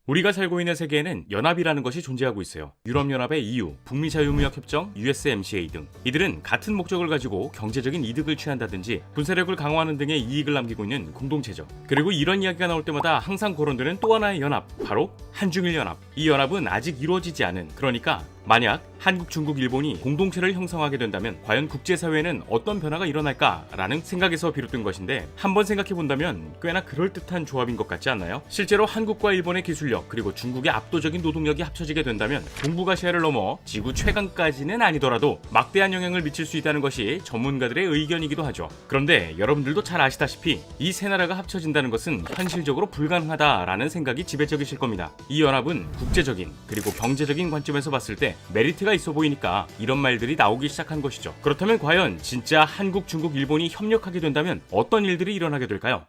우리가 살고 있는 세계에는 연합이라는 것이 존재하고 있어요. 유럽연합의 EU, 북미자유무역협정, USMCA 등 이들은 같은 목적을 가지고 경제적인 이득을 취한다든지 군사력을 강화하는 등의 이익을 남기고 있는 공동체죠. 그리고 이런 이야기가 나올 때마다 항상 거론되는 또 하나의 연합, 바로 한중일연합. 이 연합은 아직 이루어지지 않은, 그러니까 만약 한국, 중국, 일본이 공동체를 형성하게 된다면 과연 국제사회에는 어떤 변화가 일어날까라는 생각에서 비롯된 것인데, 한번 생각해본다면 꽤나 그럴듯한 조합인 것 같지 않나요? 실제로 한국과 일본의 기술력 그리고 중국의 압도적인 노동력이 합쳐지게 된다면 동북아시아를 넘어 지구 최강까지는 아니더라도 막대한 영향을 미칠 수 있다는 것이 전문가들의 의견이기도 하죠. 그런데 여러분들도 잘 아시다시피 이 세 나라가 합쳐진다는 것은 현실적으로 불가능하다라는 생각이 지배적이실 겁니다. 이 연합은 국제적인 그리고 경제적인 관점에서 봤을 때 메리트가 있어 보이니까 이런 말들이 나오기 시작한 것이죠. 그렇다면 과연 진짜 한국, 중국, 일본이 협력하게 된다면 어떤 일들이 일어나게 될까요?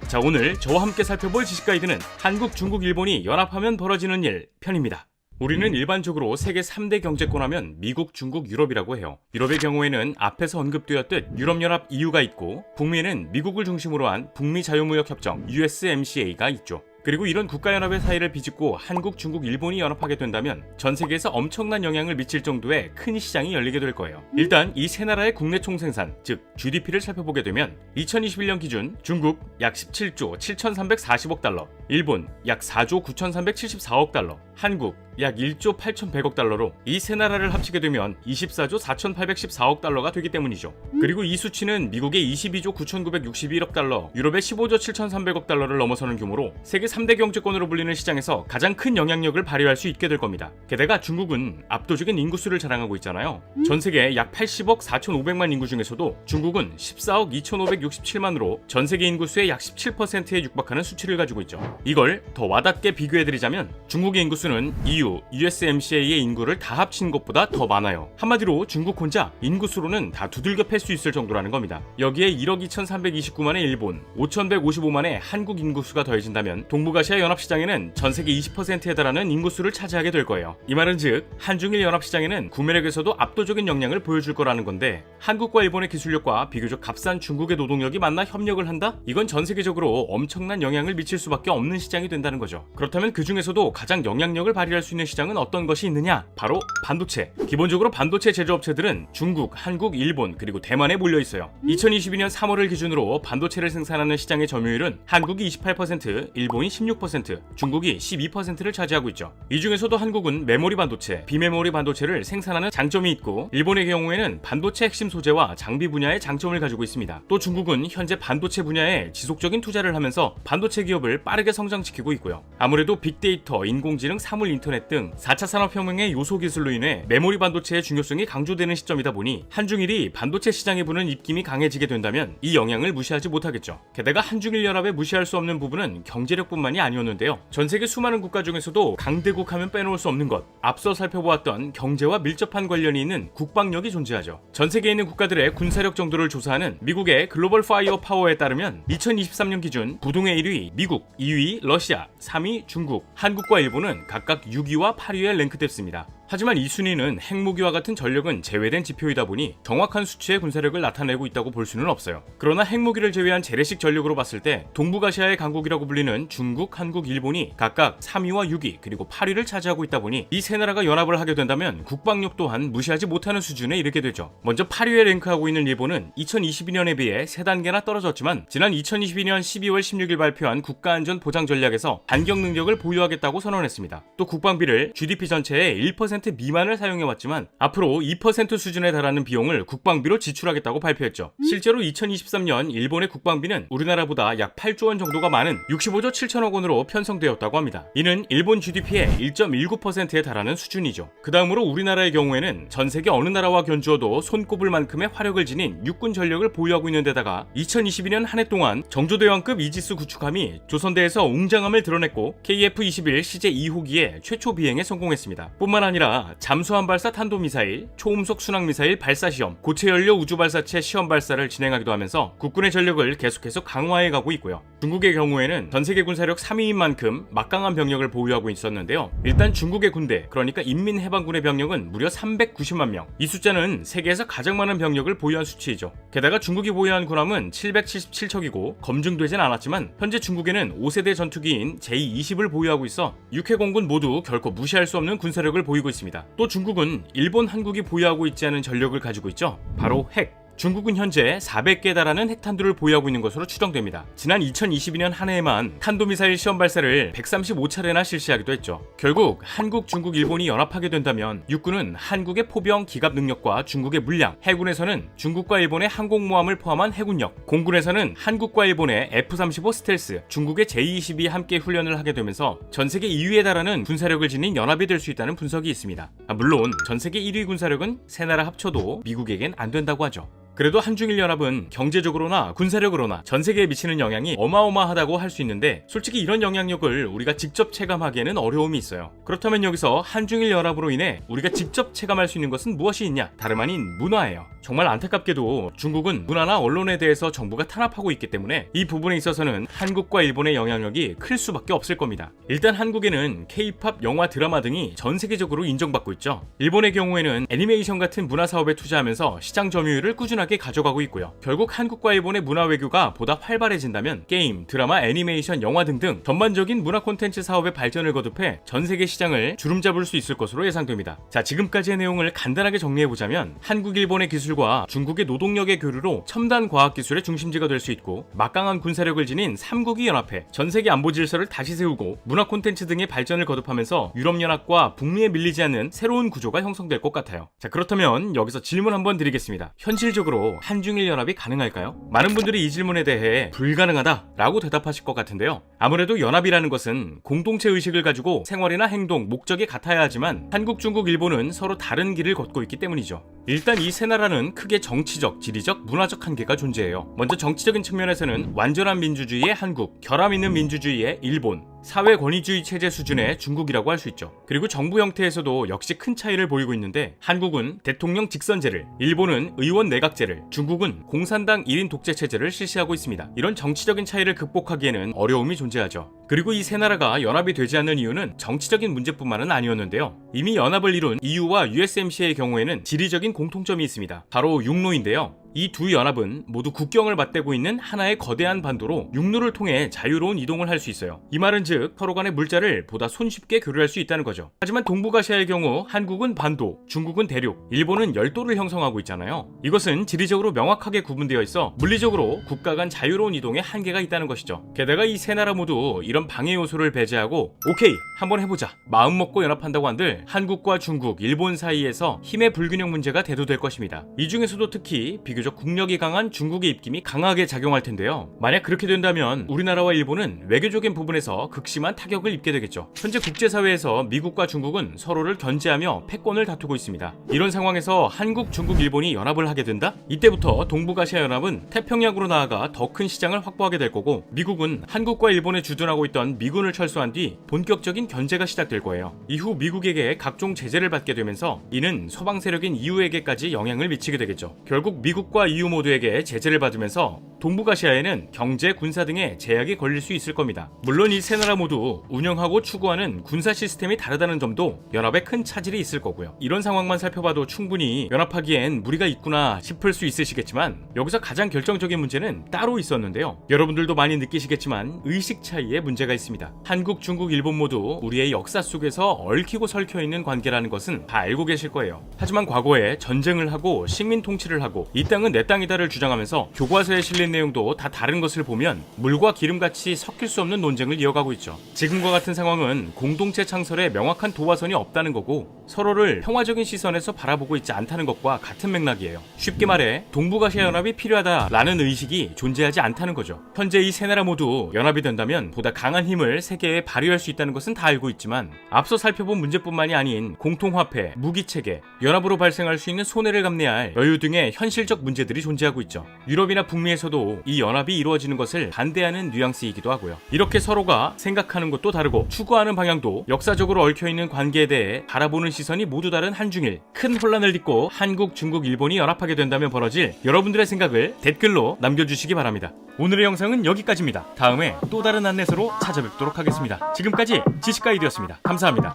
자, 오늘 저와 함께 살펴볼 지식 가이드는 한국, 중국, 일본이 연합하면 벌어지는 일 편입니다. 우리는 일반적으로 세계 3대 경제권 하면 미국, 중국, 유럽이라고 해요. 유럽의 경우에는 앞에서 언급되었듯 유럽연합 EU가 있고, 북미에는 미국을 중심으로 한 북미자유무역협정 USMCA가 있죠. 그리고 이런 국가연합의 사이를 비집고 한국, 중국, 일본이 연합하게 된다면 전 세계에서 엄청난 영향을 미칠 정도의 큰 시장이 열리게 될 거예요. 일단 이 세 나라의 국내 총생산, 즉 GDP를 살펴보게 되면 2021년 기준 중국 약 17조 7,340억 달러, 일본 약 4조 9,374억 달러, 한국 약 1조 8,100억 달러로 이 세 나라를 합치게 되면 24조 4,814억 달러가 되기 때문이죠. 그리고 이 수치는 미국의 22조 9,961억 달러, 유럽의 15조 7,300억 달러를 넘어서는 규모로 세계 3대 경제권으로 불리는 시장에서 가장 큰 영향력을 발휘할 수 있게 될 겁니다. 게다가 중국은 압도적인 인구수를 자랑하고 있잖아요. 전 세계 약 80억 4,500만 인구 중에서도 중국은 14억 2,567만으로 전 세계 인구수의 약 17%에 육박하는 수치를 가지고 있죠. 이걸 더 와닿게 비교해드리자면 중국의 인구수는 EU, USMCA의 인구를 다 합친 것보다 더 많아요. 한마디로 중국 혼자 인구수로는 다 두들겨 팰 수 있을 정도라는 겁니다. 여기에 1억 2,329만의 일본, 5,155만의 한국 인구수가 더해진다면 동북아시아 연합시장에는 전세계 20%에 달하는 인구수를 차지하게 될 거예요. 이 말은 즉 한중일 연합시장에는 구매력에서도 압도적인 영향을 보여줄 거라는 건데, 한국과 일본의 기술력과 비교적 값싼 중국의 노동력이 만나 협력을 한다? 이건 전 세계적으로 엄청난 영향을 미칠 수밖에 없는 시장이 된다는 거죠. 그렇다면 그 중에서도 가장 영향력을 발휘할 수 있는 시장은 어떤 것이 있느냐? 바로 반도체. 기본적으로 반도체 제조업체들은 중국, 한국, 일본 그리고 대만에 몰려 있어요. 2022년 3월을 기준으로 반도체를 생산하는 시장의 점유율은 한국이 28%, 일본이 16%, 중국이 12%를 차지하고 있죠. 이 중에서도 한국은 메모리 반도체, 비메모리 반도체를 생산하는 장점이 있고, 일본의 경우에는 반도체 핵심 소재와 장비 분야의 장점을 가지고 있습니다. 또 중국은 현재 반도체 분야에 지속적인 투자를 하면서 반도체 기업을 빠르게 성장시키고 있고요. 아무래도 빅데이터, 인공지능, 사물 인터넷 등 4차 산업혁명의 요소 기술로 인해 메모리 반도체의 중요성이 강조되는 시점이다 보니 한중일이 반도체 시장에 부는 입김이 강해지게 된다면 이 영향을 무시하지 못하겠죠. 게다가 한중일 연합에 무시할 수 없는 부분은 경제력뿐만이 아니었는데요. 전 세계 수많은 국가 중에서도 강대국 하면 빼놓을 수 없는 것, 앞서 살펴보았던 경제와 밀접한 관련이 있는 국방력이 존재하죠. 전 세계에 있는 국가들의 군사력 정도를 조사하는 미국의 글로벌 파이어 파워에 따르면 2023년 기준 부동의 1위 미국, 2위 러시아, 3위 중국, 한국과 일본은 각각 6위와 8위에 랭크됐습니다. 하지만 이 순위는 핵무기와 같은 전력은 제외된 지표이다 보니 정확한 수치의 군사력을 나타내고 있다고 볼 수는 없어요. 그러나 핵무기를 제외한 재래식 전력으로 봤을 때 동북아시아의 강국이라고 불리는 중국, 한국, 일본이 각각 3위와 6위 그리고 8위를 차지하고 있다 보니 이 세 나라가 연합을 하게 된다면 국방력 또한 무시하지 못하는 수준에 이르게 되죠. 먼저 8위에 랭크하고 있는 일본은 2022년에 비해 3단계나 떨어졌지만 지난 2022년 12월 16일 발표한 국가안전 보장 전략에서 반격 능력을 보유하겠다고 선언했습니다. 또 국방비를 GDP 전체의 1% 미만을 사용해왔지만 앞으로 2% 수준에 달하는 비용을 국방비로 지출하겠다고 발표했죠. 실제로 2023년 일본의 국방비는 우리나라보다 약 8조 원 정도가 많은 65조 7천억 원으로 편성되었다고 합니다. 이는 일본 GDP의 1.19%에 달하는 수준이죠. 그 다음으로 우리나라의 경우에는 전 세계 어느 나라와 견주어도 손꼽을 만큼의 화력을 지닌 육군 전력을 보유하고 있는 데다가 2022년 한 해 동안 정조대왕급 이지스 구축함이 조선대에서 웅장함을 드러냈고 KF-21 CJ 2호기에 최초 비행에 성공했습니다. 뿐만 아니라 게다가 잠수함 발사 탄도미사일, 초음속 순항미사일 발사 시험, 고체연료 우주발사체 시험 발사를 진행하기도 하면서 국군의 전력을 계속해서 강화해 가고 있고요. 중국의 경우에는 전세계 군사력 3위인 만큼 막강한 병력을 보유하고 있었는데요. 일단 중국의 군대, 그러니까 인민해방군의 병력은 무려 390만 명. 이 숫자는 세계에서 가장 많은 병력을 보유한 수치이죠. 게다가 중국이 보유한 군함은 777척이고 검증되진 않았지만 현재 중국에는 5세대 전투기인 J-20을 보유하고 있어 육해공군 모두 결코 무시할 수 없는 군사력을 보이고 있습니다. 또 중국은 일본, 한국이 보유하고 있지 않은 전력을 가지고 있죠. 바로 핵. 중국은 현재 400개 달하는 핵탄두를 보유하고 있는 것으로 추정됩니다. 지난 2022년 한 해에만 탄도미사일 시험 발사를 135차례나 실시하기도 했죠. 결국 한국, 중국, 일본이 연합하게 된다면 육군은 한국의 포병 기갑 능력과 중국의 물량, 해군에서는 중국과 일본의 항공모함을 포함한 해군력, 공군에서는 한국과 일본의 F-35 스텔스, 중국의 J-22이 함께 훈련을 하게 되면서 전세계 2위에 달하는 군사력을 지닌 연합이 될 수 있다는 분석이 있습니다. 물론 전세계 1위 군사력은 세 나라 합쳐도 미국에겐 안 된다고 하죠. 그래도 한중일연합은 경제적으로나 군사력으로나 전세계에 미치는 영향이 어마어마하다고 할 수 있는데 솔직히 이런 영향력을 우리가 직접 체감하기에는 어려움이 있어요. 그렇다면 여기서 한중일연합으로 인해 우리가 직접 체감할 수 있는 것은 무엇이 있냐? 다름 아닌 문화예요. 정말 안타깝게도 중국은 문화나 언론에 대해서 정부가 탄압하고 있기 때문에 이 부분에 있어서는 한국과 일본의 영향력이 클 수밖에 없을 겁니다. 일단 한국에는 K-팝, 영화, 드라마 등이 전 세계적으로 인정받고 있죠. 일본의 경우에는 애니메이션 같은 문화 사업에 투자하면서 시장 점유율을 꾸준하게 가져가고 있고요. 결국 한국과 일본의 문화 외교가 보다 활발해진다면 게임, 드라마, 애니메이션, 영화 등등 전반적인 문화 콘텐츠 사업의 발전을 거듭해 전 세계 시장을 주름잡을 수 있을 것으로 예상됩니다. 자, 지금까지의 내용을 간단하게 정리해보자면 한국, 일본의 기술과 중국의 노동력의 교류로 첨단 과학기술의 중심지가 될 수 있고 막강한 군사력을 지닌 3국이 연합해 전 세계 안보 질서를 다시 세우고 문화 콘텐츠 등의 발전을 거듭하면서 유럽연합과 북미에 밀리지 않는 새로운 구조가 형성될 것 같아요. 자, 그렇다면 여기서 질문 한번 드리겠습니다. 현실적으로 한중일 연합이 가능할까요? 많은 분들이 이 질문에 대해 불가능하다라고 대답하실 것 같은데요. 아무래도 연합이라는 것은 공동체 의식을 가지고 생활이나 행동, 목적이 같아야 하지만 한국, 중국, 일본은 서로 다른 길을 걷고 있기 때문이죠. 일단 이 세 나라는 크게 정치적, 지리적, 문화적 한계가 존재해요. 먼저 정치적인 측면에서는 완전한 민주주의의 한국, 결함 있는 민주주의의 일본, 사회 권위주의 체제 수준의 중국이라고 할 수 있죠. 그리고 정부 형태에서도 역시 큰 차이를 보이고 있는데 한국은 대통령 직선제를, 일본은 의원 내각제를, 중국은 공산당 1인 독재 체제를 실시하고 있습니다. 이런 정치적인 차이를 극복하기에는 어려움이 존재하죠. 그리고 이 세 나라가 연합이 되지 않는 이유는 정치적인 문제뿐만은 아니었는데요. 이미 연합을 이룬 EU와 USMCA의 경우에는 지리적인 공통점이 있습니다. 바로 육로인데요. 이 두 연합은 모두 국경을 맞대고 있는 하나의 거대한 반도로 육로를 통해 자유로운 이동을 할 수 있어요. 이 말은 즉 서로 간의 물자를 보다 손쉽게 교류할 수 있다는 거죠. 하지만 동북아시아의 경우 한국은 반도, 중국은 대륙, 일본은 열도를 형성하고 있잖아요. 이것은 지리적으로 명확하게 구분되어 있어 물리적으로 국가 간 자유로운 이동에 한계가 있다는 것이죠. 게다가 이 세 나라 모두 이런 방해 요소를 배제하고 오케이 한번 해보자 마음 먹고 연합한다고 한들 한국과 중국, 일본 사이에서 힘의 불균형 문제가 대두될 것입니다. 이 중에서도 특히 비교적 국력이 강한 중국의 입김이 강하게 작용할 텐데요. 만약 그렇게 된다면 우리나라와 일본은 외교적인 부분에서 극심한 타격을 입게 되겠죠. 현재 국제사회에서 미국과 중국은 서로를 견제하며 패권을 다투고 있습니다. 이런 상황에서 한국, 중국, 일본이 연합을 하게 된다? 이때부터 동북아시아 연합은 태평양으로 나아가 더 큰 시장을 확보하게 될 거고 미국은 한국과 일본에 주둔하고 있던 미군을 철수한 뒤 본격적인 견제가 시작될 거예요. 이후 미국에게 각종 제재를 받게 되면서 이는 서방 세력인 EU에게까지 영향을 미치게 되겠죠. 결국 미국과 EU 모두에게 제재를 받으면서 동북아시아에는 경제, 군사 등의 제약이 걸릴 수 있을 겁니다. 물론 이 세 나라 모두 운영하고 추구하는 군사 시스템이 다르다는 점도 연합에 큰 차질이 있을 거고요. 이런 상황만 살펴봐도 충분히 연합하기엔 무리가 있구나 싶을 수 있으시겠지만 여기서 가장 결정적인 문제는 따로 있었는데요. 여러분들도 많이 느끼시겠지만 의식 차이에 문제가 있습니다. 한국, 중국, 일본 모두 우리의 역사 속에서 얽히고 설켜 있는 관계라는 것은 다 알고 계실 거예요. 하지만 과거에 전쟁을 하고 식민 통치를 하고 이 땅은 내 땅이다를 주장하면서 교과서에 실린 내용도 다 다른 것을 보면 물과 기름같이 섞일 수 없는 논쟁을 이어가고 있죠. 지금과 같은 상황은 공동체 창설에 명확한 도화선이 없다는 거고 서로를 평화적인 시선에서 바라보고 있지 않다는 것과 같은 맥락이에요. 쉽게 말해 동북아시아 연합이 필요하다라는 의식이 존재하지 않다는 거죠. 현재 이 세 나라 모두 연합이 된다면 보다 강한 힘을 세계에 발휘할 수 있다는 것은 다 알고 있지만 앞서 살펴본 문제뿐만이 아닌 공통화폐, 무기체계, 연합으로 발생할 수 있는 손해를 감내할 여유 등의 현실적 문제들이 존재하고 있죠. 유럽이나 북미에서도 이 연합이 이루어지는 것을 반대하는 뉘앙스이기도 하고요. 이렇게 서로가 생각하는 것도 다르고 추구하는 방향도 역사적으로 얽혀있는 관계에 대해 바라보는 시선이 모두 다른 한중일, 큰 혼란을 딛고 한국, 중국, 일본이 연합하게 된다면 벌어질 여러분들의 생각을 댓글로 남겨주시기 바랍니다. 오늘의 영상은 여기까지입니다. 다음에 또 다른 안내서로 찾아뵙도록 하겠습니다. 지금까지 지식가이드였습니다. 감사합니다.